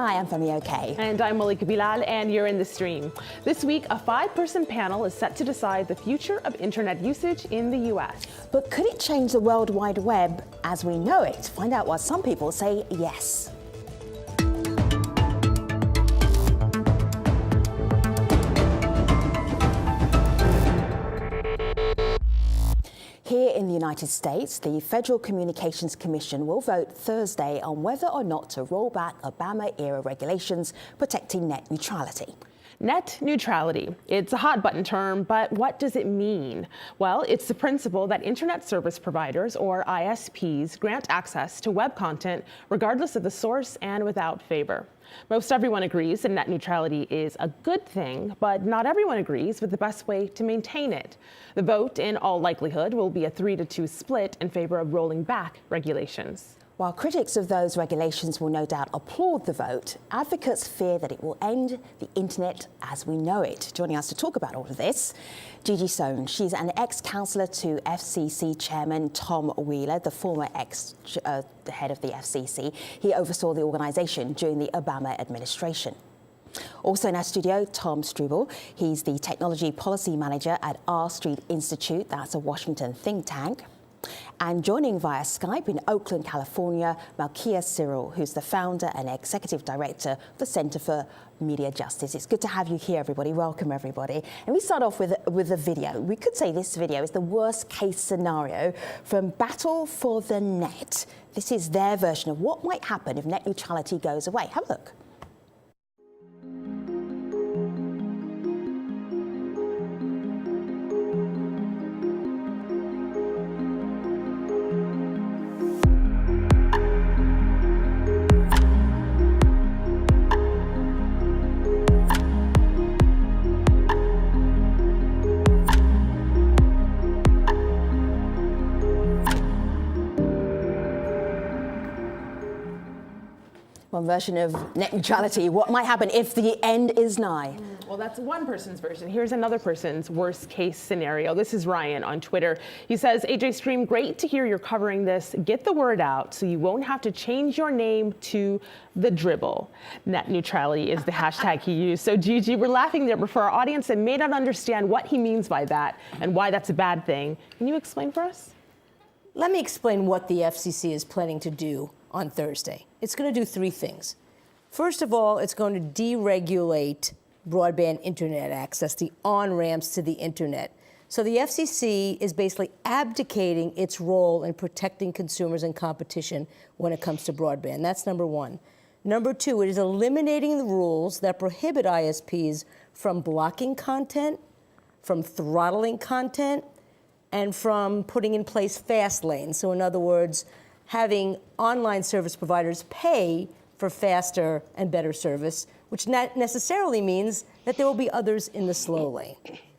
Hi, I'm MINECON Earth. And I'm MINECON Earth, and you're in the stream. This week, a 5-person panel is set to decide the future of internet usage in the U.S. But could it change the World Wide Web as we know it? Find out why some people say yes. Here in the United States, the Federal Communications Commission will vote Thursday on whether or not to roll back Obama-era regulations protecting net neutrality. Net neutrality. It's a hot-button term, but what does it mean? Well, it's the principle that internet service providers, or ISPs, grant access to web content regardless of the source and without favor. Most everyone agrees that net neutrality is a good thing, but not everyone agrees with the best way to maintain it. The vote, in all likelihood, will be a 3-2 split in favor of rolling back regulations. While critics of those regulations will no doubt applaud the vote, advocates fear that it will end the internet as we know it. Joining us to talk about all of this, Gigi Sohn. She's an ex-counsellor to FCC Chairman Tom Wheeler, the former head of the FCC. He oversaw the organisation during the Obama administration. Also in our studio, Tom Struble. He's the Technology Policy Manager at R Street Institute. That's a Washington think tank. And joining via Skype in Oakland, California, Malkia Cyril, who's the founder and executive director of the Center for Media Justice. It's good to have you here, everybody. Welcome, everybody. And we start off with a video. We could say this video is the worst case scenario from Battle for the Net. This is their version of what might happen if net neutrality goes away. Have a look. One version of net neutrality. What might happen if the end is nigh? Well, that's one person's version. Here's another person's worst case scenario. This is Ryan on Twitter. He says, AJ Stream, great to hear you're covering this. Get the word out so you won't have to change your name to the dribble. Net neutrality is the hashtag he used. So Gigi, we're laughing there, but for our audience that may not understand what he means by that and why that's a bad thing, can you explain for us? Let me explain what the FCC is planning to do on Thursday. It's going to do 3 things. First of all, it's going to deregulate broadband internet access, the on-ramps to the internet. So the FCC is basically abdicating its role in protecting consumers and competition when it comes to broadband. That's number 1. Number 2, it is eliminating the rules that prohibit ISPs from blocking content, from throttling content, and from putting in place fast lanes. So in other words, having online service providers pay for faster and better service, which not necessarily means that there will be others in the slow lane.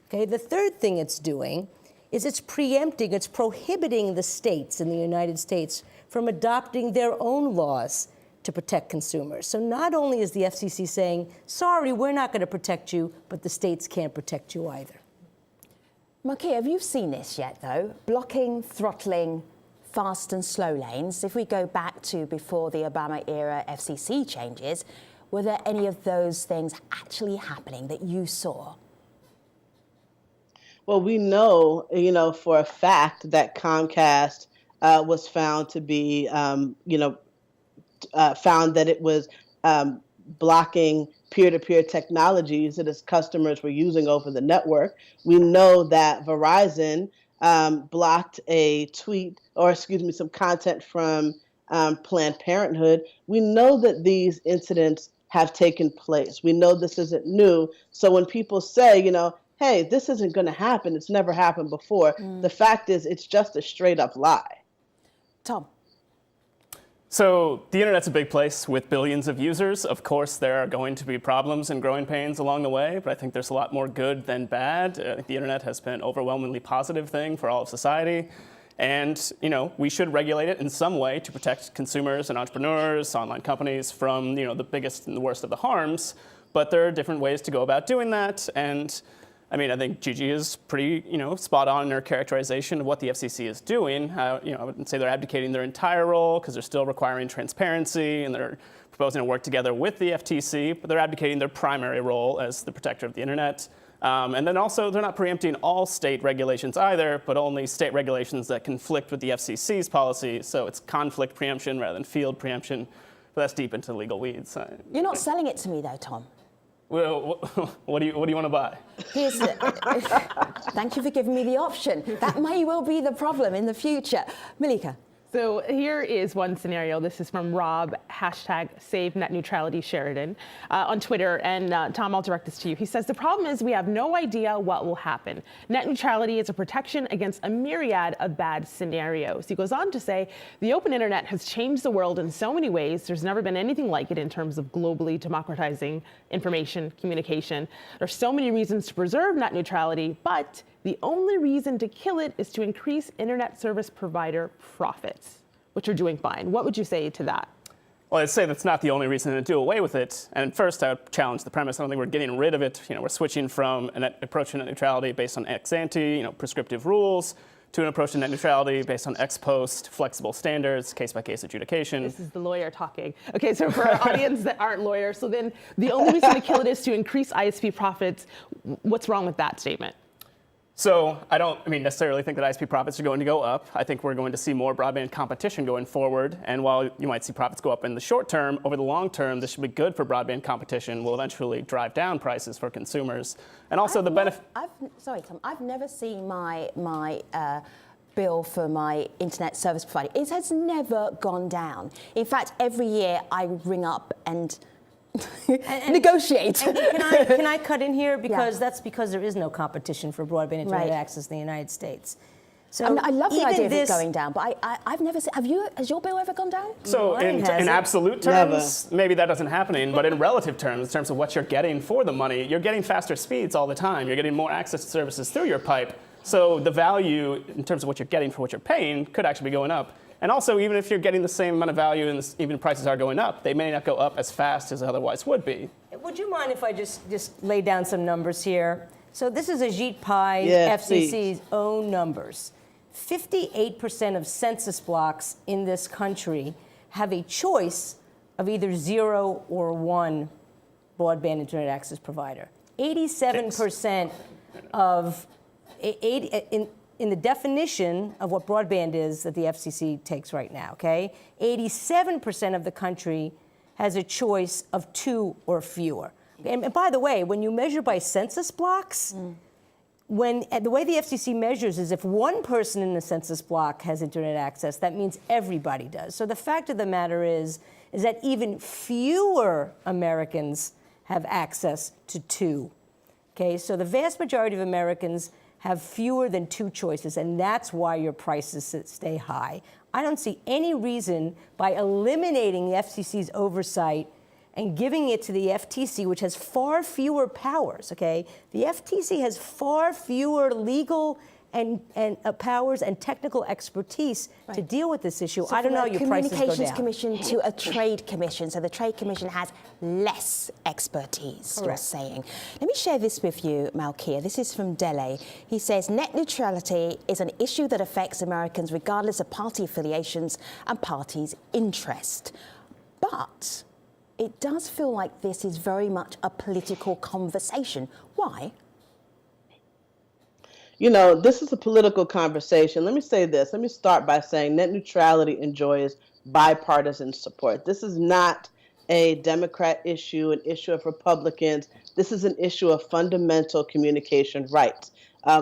Okay, the third thing it's doing is it's preempting, it's prohibiting the states in the United States from adopting their own laws to protect consumers. So not only is the FCC saying, sorry, we're not going to protect you, but the states can't protect you either. Malkia, have you seen this yet, though? Blocking, throttling, fast and slow lanes. If we go back to before the Obama-era FCC changes, were there any of those things actually happening that you saw? Well, we know, for a fact that Comcast was found to be, found that it was blocking peer-to-peer technologies that its customers were using over the network. We know that Verizon blocked a tweet, or some content from Planned Parenthood. We know that these incidents have taken place. We know this isn't new. So when people say, hey, this isn't going to happen, it's never happened before, the fact is it's just a straight up lie. Tom. So the internet's a big place with billions of users. Of course, there are going to be problems and growing pains along the way, but I think there's a lot more good than bad. I think the internet has been an overwhelmingly positive thing for all of society. And, we should regulate it in some way to protect consumers and entrepreneurs, online companies from, the biggest and the worst of the harms. But there are different ways to go about doing that. And I think Gigi is pretty, spot on in her characterization of what the FCC is doing. I wouldn't say they're abdicating their entire role because they're still requiring transparency and they're proposing to work together with the FTC, but they're abdicating their primary role as the protector of the internet. And then also, they're not preempting all state regulations either, but only state regulations that conflict with the FCC's policy. So it's conflict preemption rather than field preemption. But that's deep into the legal weeds. You're not selling it to me, though, Tom. Well, what do you want to buy? Thank you for giving me the option. That may well be the problem in the future. Malika. So here is one scenario. This is from Rob, hashtag Save Net Neutrality Sheridan, on Twitter. And Tom, I'll direct this to you. He says, the problem is we have no idea what will happen. Net neutrality is a protection against a myriad of bad scenarios. He goes on to say, the open internet has changed the world in so many ways. There's never been anything like it in terms of globally democratizing information, communication. There's so many reasons to preserve net neutrality, but the only reason to kill it is to increase internet service provider profits, which are doing fine. What would you say to that? Well, I'd say that's not the only reason to do away with it. And first, I would challenge the premise. I don't think we're getting rid of it. We're switching from an approach to net neutrality based on ex ante, prescriptive rules, to an approach to net neutrality based on ex post, flexible standards, case-by-case adjudication. This is the lawyer talking. Okay, so for our audience that aren't lawyers, so then the only reason to kill it is to increase ISP profits. What's wrong with that statement? So I don't necessarily think that ISP profits are going to go up. I think we're going to see more broadband competition going forward. And while you might see profits go up in the short term, over the long term, this should be good for broadband competition. Will eventually drive down prices for consumers. And also the benefit. Sorry, Tom. I've never seen my bill for my internet service provider. It has never gone down. In fact, every year I ring up and negotiate. And can I cut in here? Because that's because there is no competition for broadband internet Right. access in the United States. So I love the idea of it this going down, but I've never seen. Has your bill ever gone down? So in absolute terms, maybe that doesn't happen. But in relative terms, in terms of what you're getting for the money, you're getting faster speeds all the time. You're getting more access to services through your pipe. So the value in terms of what you're getting for what you're paying could actually be going up. And also, even if you're getting the same amount of value and even if prices are going up, they may not go up as fast as otherwise would be. Would you mind if I just lay down some numbers here? So this is Ajit Pai, Yes, FCC's own numbers. 58% of census blocks in this country have a choice of either 0 or 1 broadband internet access provider. 87% of in the definition of what broadband is that the FCC takes right now, okay? 87% of the country has a choice of 2 or fewer. And by the way, when you measure by census blocks, the way the FCC measures is if one person in the census block has internet access, that means everybody does. So the fact of the matter is that even fewer Americans have access to 2. Okay, so the vast majority of Americans have fewer than 2 choices, and that's why your prices stay high. I don't see any reason by eliminating the FCC's oversight and giving it to the FTC, which has far fewer powers, okay? The FTC has far fewer legal and powers and technical expertise to deal with this issue. So I don't know, your prices go down. Communications Commission to a Trade Commission. So the Trade Commission has less expertise, Correct. you're saying. Let me share this with you, Malkia. This is from Dele. He says, net neutrality is an issue that affects Americans regardless of party affiliations and parties' interest. But it does feel like this is very much a political conversation. Why? This is a political conversation. Let me say this. Let me start by saying net neutrality enjoys bipartisan support. This is not a Democrat issue, an issue of Republicans. This is an issue of fundamental communication rights.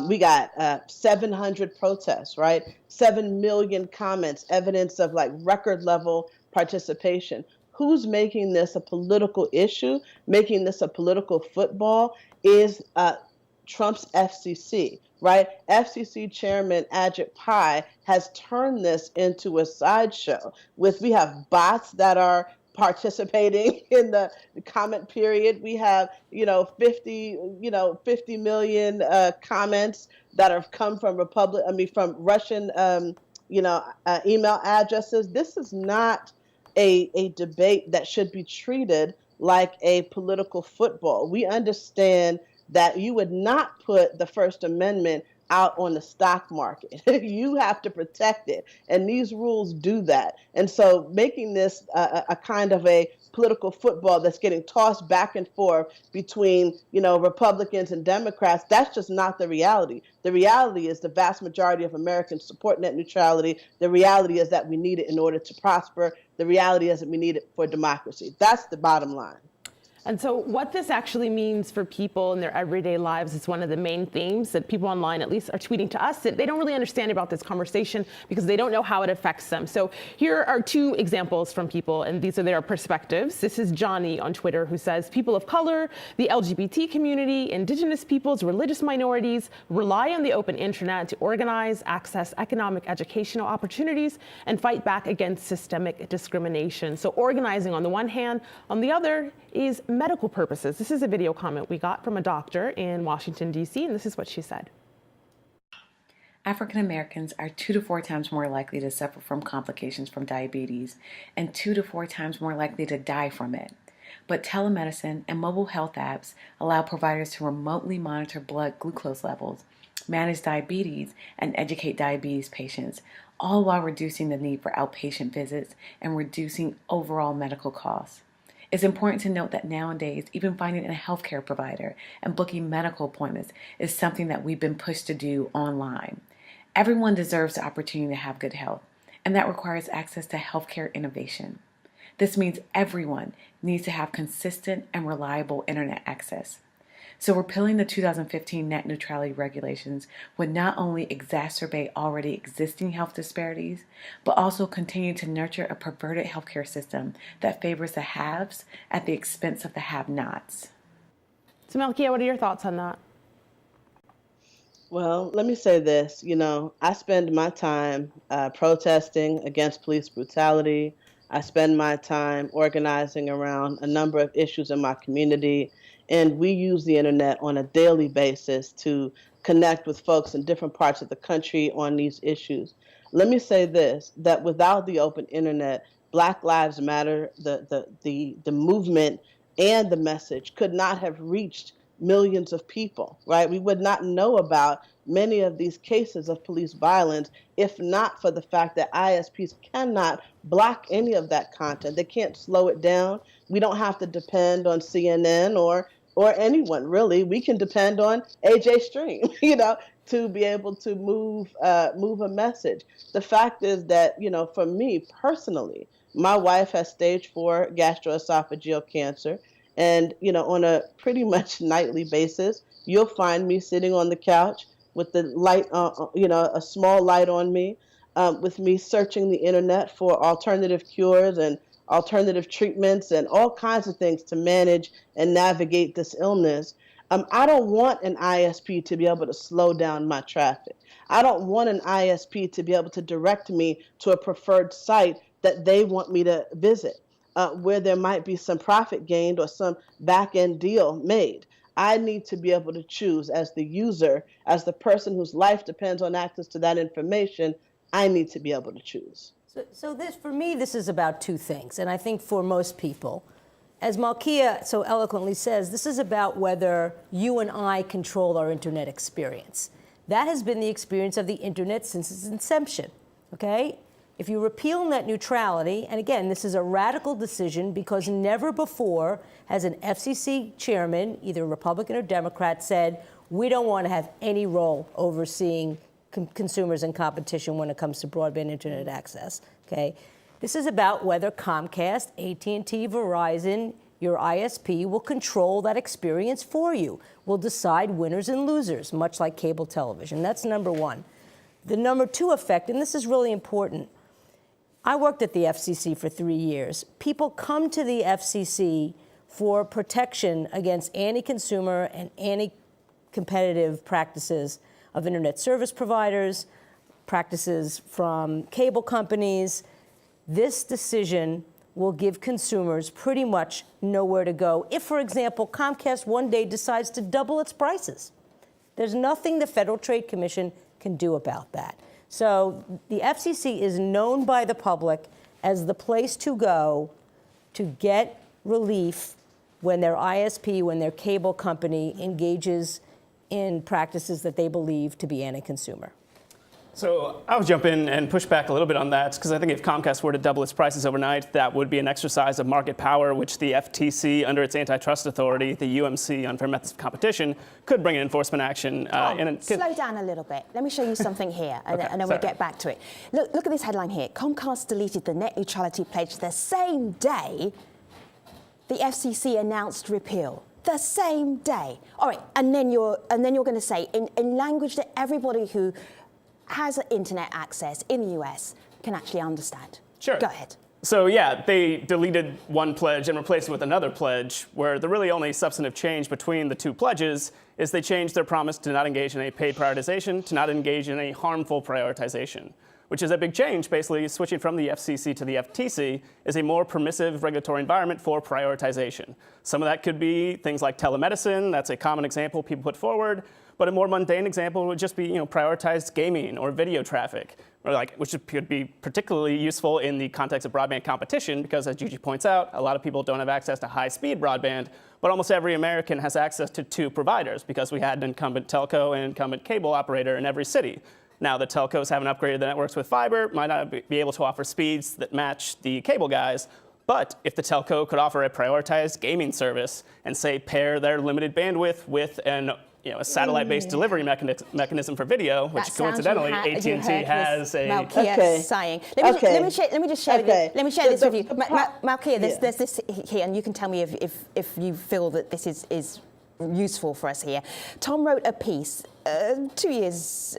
We got 700 protests, right? 7 million comments, evidence of record level participation. Who's making this a political issue, making this a political football is Trump's FCC. Right? FCC Chairman Ajit Pai has turned this into a sideshow. We have bots that are participating in the comment period. We have 50 million comments that have come from from Russian email addresses. This is not a debate that should be treated like a political football. We understand that you would not put the First Amendment out on the stock market. You have to protect it. And these rules do that. And so making this a kind of a political football that's getting tossed back and forth between, Republicans and Democrats, that's just not the reality. The reality is the vast majority of Americans support net neutrality. The reality is that we need it in order to prosper. The reality is that we need it for democracy. That's the bottom line. And so what this actually means for people in their everyday lives is one of the main themes that people online at least are tweeting to us that they don't really understand about this conversation because they don't know how it affects them. So here are two examples from people, and these are their perspectives. This is Johnny on Twitter, who says people of color, the LGBT community, indigenous peoples, religious minorities rely on the open internet to organize, access economic, educational opportunities, and fight back against systemic discrimination. So organizing on the one hand, on the other is medical purposes. This is a video comment we got from a doctor in Washington, D.C., and this is what she said. African Americans are 2 to 4 times more likely to suffer from complications from diabetes and 2 to 4 times more likely to die from it. But telemedicine and mobile health apps allow providers to remotely monitor blood glucose levels, manage diabetes, and educate diabetes patients, all while reducing the need for outpatient visits and reducing overall medical costs. It's important to note that nowadays, even finding a healthcare provider and booking medical appointments is something that we've been pushed to do online. Everyone deserves the opportunity to have good health, and that requires access to healthcare innovation. This means everyone needs to have consistent and reliable internet access. So repealing the 2015 net neutrality regulations would not only exacerbate already existing health disparities, but also continue to nurture a perverted healthcare system that favors the haves at the expense of the have-nots. So Malkia, what are your thoughts on that? Well, let me say this. I spend my time protesting against police brutality. I spend my time organizing around a number of issues in my community. And we use the internet on a daily basis to connect with folks in different parts of the country on these issues. Let me say this, that without the open internet, Black Lives Matter, the movement and the message could not have reached millions of people, right? We would not know about many of these cases of police violence if not for the fact that ISPs cannot block any of that content. They can't slow it down. We don't have to depend on CNN or anyone, really. We can depend on AJ Stream, to be able to move a message. The fact is that, for me personally, my wife has stage 4 gastroesophageal cancer. And, on a pretty much nightly basis, you'll find me sitting on the couch with the light, a small light on me, with me searching the internet for alternative cures and alternative treatments and all kinds of things to manage and navigate this illness. I don't want an ISP to be able to slow down my traffic. I don't want an ISP to be able to direct me to a preferred site that they want me to visit, where there might be some profit gained or some back-end deal made. I need to be able to choose as the user, as the person whose life depends on access to that information. I need to be able to choose. So this, for me, this is about two things. And I think for most people, as Malkia so eloquently says, this is about whether you and I control our internet experience. That has been the experience of the internet since its inception, okay? If you repeal net neutrality, and again, this is a radical decision because never before has an FCC chairman, either Republican or Democrat, said, we don't want to have any role overseeing consumers and competition when it comes to broadband internet access, okay? This is about whether Comcast, AT&T, Verizon, your ISP will control that experience for you, will decide winners and losers, much like cable television. That's number one. The number two effect, and this is really important, I worked at the FCC for 3 years. People come to the FCC for protection against anti-consumer and anti-competitive practices of internet service providers, practices from cable companies. This decision will give consumers pretty much nowhere to go. If, for example, Comcast one day decides to double its prices, there's nothing the Federal Trade Commission can do about that. So the FCC is known by the public as the place to go to get relief when their ISP, when their cable company engages in practices that they believe to be anti-consumer. So I'll jump in and push back a little bit on that, because I think if Comcast were to double its prices overnight, that would be an exercise of market power, which the FTC, under its antitrust authority, the UMC, Unfair Methods of Competition, could bring an enforcement action. Slow down a little bit. Let me show you something here, and, Okay, and then we'll get back to it. Look at this headline here. Comcast deleted the net neutrality pledge the same day the FCC announced repeal. The same day. All right, and then you're going to say in language that everybody who has internet access in the US can actually understand. Sure. Go ahead. So yeah, they deleted one pledge and replaced it with another pledge, where the really only substantive change between the two pledges is they changed their promise to not engage in a paid prioritization to not engage in a harmful prioritization, which is a big change. Basically, switching from the FCC to the FTC is a more permissive regulatory environment for prioritization. Some of that could be things like telemedicine. That's a common example people put forward. But a more mundane example would just be, prioritized gaming or video traffic, which could be particularly useful in the context of broadband competition, because as Gigi points out, a lot of people don't have access to high-speed broadband, but almost every American has access to two providers, because we had an incumbent telco and incumbent cable operator in every city. Now the telcos haven't upgraded the networks with fiber, might not be able to offer speeds that match the cable guys. But if the telco could offer a prioritized gaming service and say pair their limited bandwidth with a satellite-based delivery mechanism for video, which coincidentally AT&T has a. Malkia saying. Let me just share this with you. Malkia, there's this here, and you can tell me if you feel that this is useful for us here. Tom wrote a piece 2 years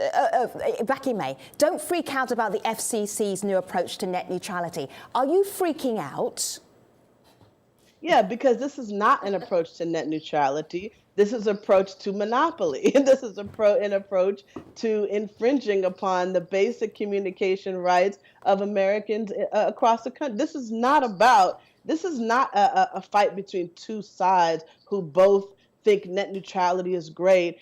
back in May. Don't freak out about the FCC's new approach to net neutrality. Are you freaking out? Yeah, because this is not an approach to net neutrality. This is an approach to monopoly. This is an approach to infringing upon the basic communication rights of Americans across the country. This is not a fight between two sides who both think net neutrality is great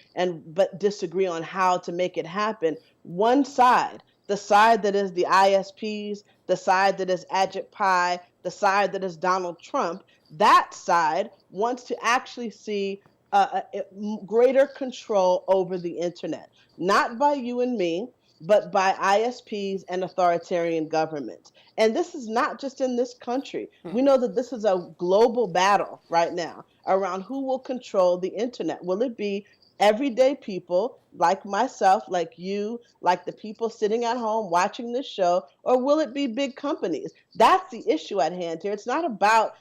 but disagree on how to make it happen. One side, the side that is the ISPs, the side that is Ajit Pai, the side that is Donald Trump, that side wants to actually see greater control over the internet, not by you and me, but by ISPs and authoritarian governments. And this is not just in this country. We know that this is a global battle right now around who will control the internet. Will it be everyday people like myself, like you, like the people sitting at home watching this show, or will it be big companies? That's the issue at hand here. It's not about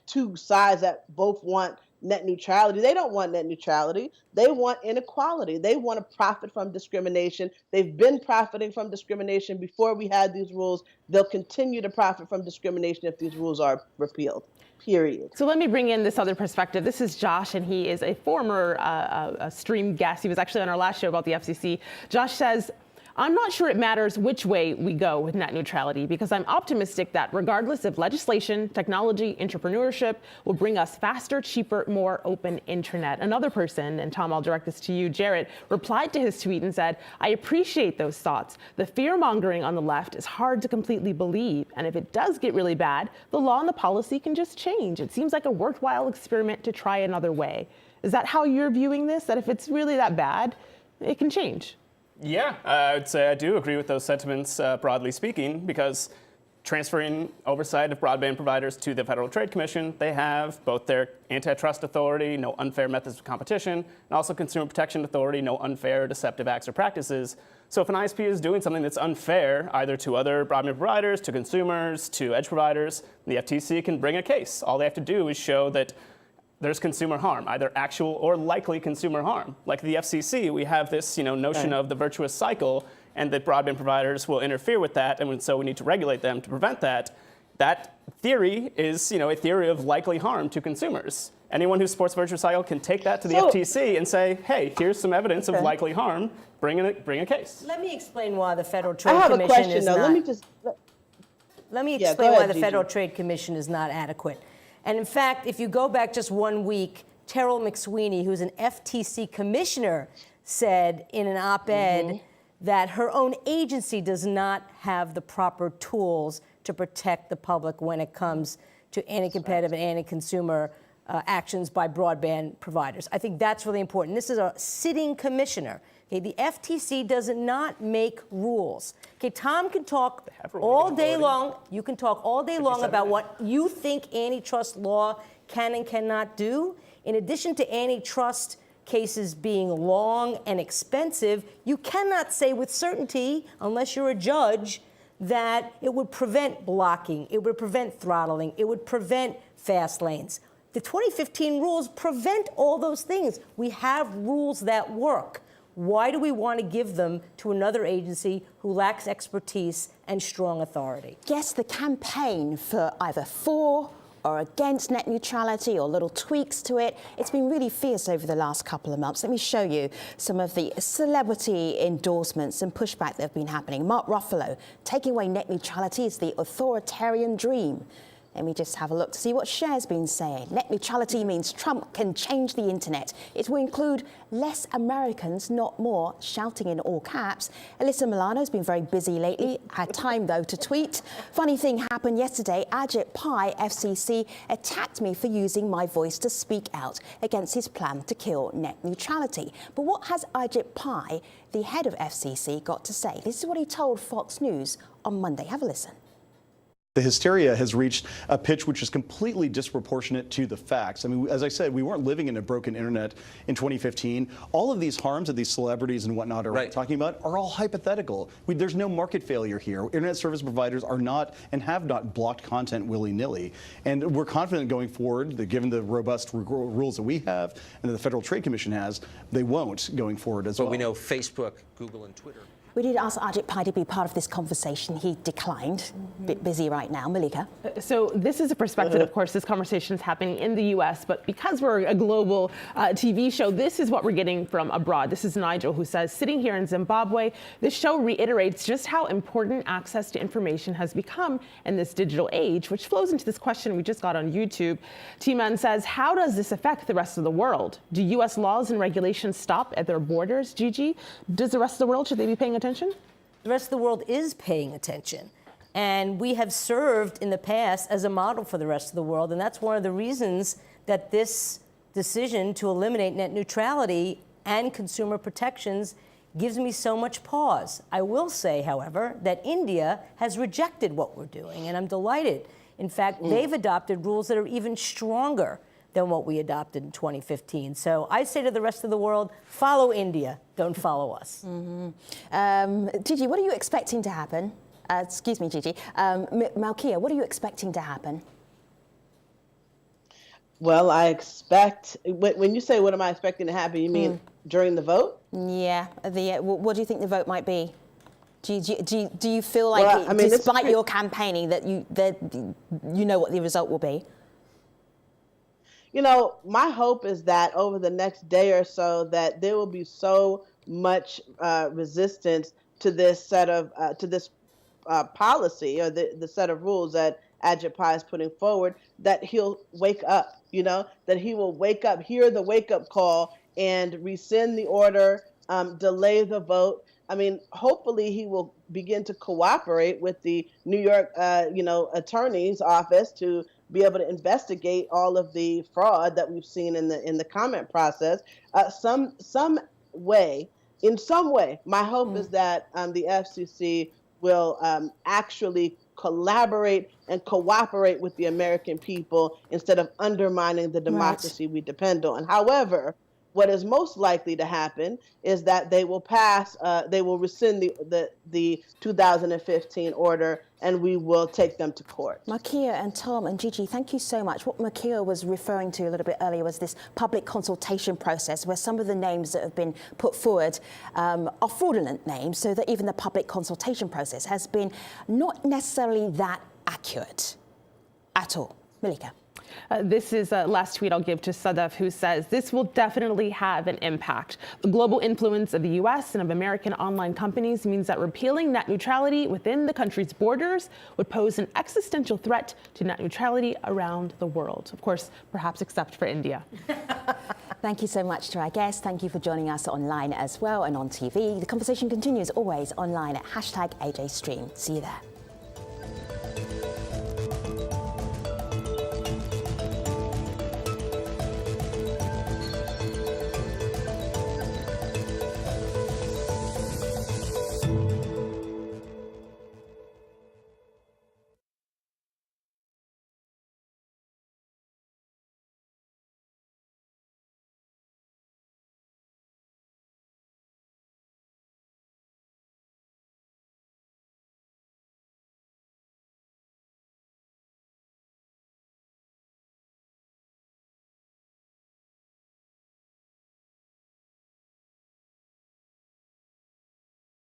two sides that both want net neutrality. They don't want net neutrality. They want inequality. They want to profit from discrimination. They've been profiting from discrimination before we had these rules. They'll continue to profit from discrimination if these rules are repealed. Period. So let me bring in this other perspective. This is Josh, and he is a former stream guest. He was actually on our last show about the FCC. Josh says, I'm not sure it matters which way we go with net neutrality, because I'm optimistic that regardless of legislation, technology, entrepreneurship will bring us faster, cheaper, more open internet. Another person, and Tom, I'll direct this to you, Jarrett, replied to his tweet and said, I appreciate those thoughts. The fear-mongering on the left is hard to completely believe. And if it does get really bad, the law and the policy can just change. It seems like a worthwhile experiment to try another way. Is that how you're viewing this? That if it's really that bad, it can change? Yeah, I would say I do agree with those sentiments, broadly speaking, because transferring oversight of broadband providers to the Federal Trade Commission, they have both their antitrust authority, no unfair methods of competition, and also consumer protection authority, no unfair, deceptive acts or practices. So if an ISP is doing something that's unfair, either to other broadband providers, to consumers, to edge providers, the FTC can bring a case. All they have to do is show that there's consumer harm, either actual or likely consumer harm. Like the FCC, we have this notion of the virtuous cycle, and that broadband providers will interfere with that, and so we need to regulate them to prevent that. That theory is a theory of likely harm to consumers. Anyone who supports virtuous cycle can take that to the FTC and say, hey, here's some evidence of likely harm, bring a case. Let me explain why the Federal Trade I have Commission a question, is though. not. Let me explain go why ahead, the Federal Gigi. Trade Commission is not adequate. And in fact, if you go back just 1 week, Terrell McSweeney, who's an FTC commissioner, said in an op-ed that her own agency does not have the proper tools to protect the public when it comes to anti-competitive and anti-consumer actions by broadband providers. I think that's really important. This is a sitting commissioner. Okay, the FTC does not make rules. Okay, Tom can talk all day long. You can talk all day long about what you think antitrust law can and cannot do. In addition to antitrust cases being long and expensive, you cannot say with certainty, unless you're a judge, that it would prevent blocking, it would prevent throttling, it would prevent fast lanes. The 2015 rules prevent all those things. We have rules that work. Why do we want to give them to another agency who lacks expertise and strong authority? Yes, the campaign for either for or against net neutrality or little tweaks to it, it's been really fierce over the last couple of months. Let me show you some of the celebrity endorsements and pushback that have been happening. Mark Ruffalo, taking away net neutrality is the authoritarian dream. Let me just have a look to see what Cher's been saying. Net neutrality means Trump can change the internet. It will include less Americans, not more, shouting in all caps. Alyssa Milano's been very busy lately, had time though to tweet. Funny thing happened yesterday. Ajit FCC attacked me for using my voice to speak out against his plan to kill net neutrality. But what has Ajit, the head of FCC, got to say? This is what he told Fox News on Monday. Have a listen. The hysteria has reached a pitch which is completely disproportionate to the facts. I mean, as I said, we weren't living in a broken internet in 2015. All of these harms that these celebrities and whatnot are talking about are all hypothetical. There's no market failure here. Internet service providers are not and have not blocked content willy-nilly. And we're confident going forward that given the robust rules that we have and that the Federal Trade Commission has, they won't going forward as well. But we know Facebook, Google, and Twitter. We did ask Ajit to be part of this conversation. He declined. A bit busy right now. Malika? So this is a perspective, of course, this conversation is happening in the U.S., but because we're a global TV show, this is what we're getting from abroad. This is Nigel, who says, sitting here in Zimbabwe, this show reiterates just how important access to information has become in this digital age, which flows into this question we just got on YouTube. T-Man says, how does this affect the rest of the world? Do U.S. laws and regulations stop at their borders? Gigi, does the rest of the world, should they be paying attention? The rest of the world is paying attention. And we have served in the past as a model for the rest of the world. And that's one of the reasons that this decision to eliminate net neutrality and consumer protections gives me so much pause. I will say, however, that India has rejected what we're doing, and I'm delighted. In fact, they've adopted rules that are even stronger than what we adopted in 2015. So I say to the rest of the world, follow India, don't follow us. Gigi, what are you expecting to happen? Excuse me, Gigi. Malkia, what are you expecting to happen? Well, I expect, when you say what am I expecting to happen, you mean during the vote? Yeah. What do you think the vote might be? Do you feel like, despite your campaigning, that you know what the result will be? You know, my hope is that over the next day or so that there will be so much resistance to this set of policy or the set of rules that Ajit is putting forward that he'll wake up. You know, that he will wake up, hear the wake-up call, and rescind the order, delay the vote. I mean, hopefully he will begin to cooperate with the New York, attorney's office to be able to investigate all of the fraud that we've seen in the comment process. In some way, my hope is that the FCC will actually collaborate and cooperate with the American people instead of undermining the democracy we depend on. However, what is most likely to happen is that they will rescind the 2015 order, and we will take them to court. Makia and Tom and Gigi, thank you so much. What Makia was referring to a little bit earlier was this public consultation process where some of the names that have been put forward are fraudulent names, so that even the public consultation process has been not necessarily that accurate at all. Malika. This is a last tweet I'll give to Sadaf, who says, this will definitely have an impact. The global influence of the U.S. and of American online companies means that repealing net neutrality within the country's borders would pose an existential threat to net neutrality around the world. Of course, perhaps except for India. Thank you so much to our guests. Thank you for joining us online as well and on TV. The conversation continues always online at #AJStream. See you there.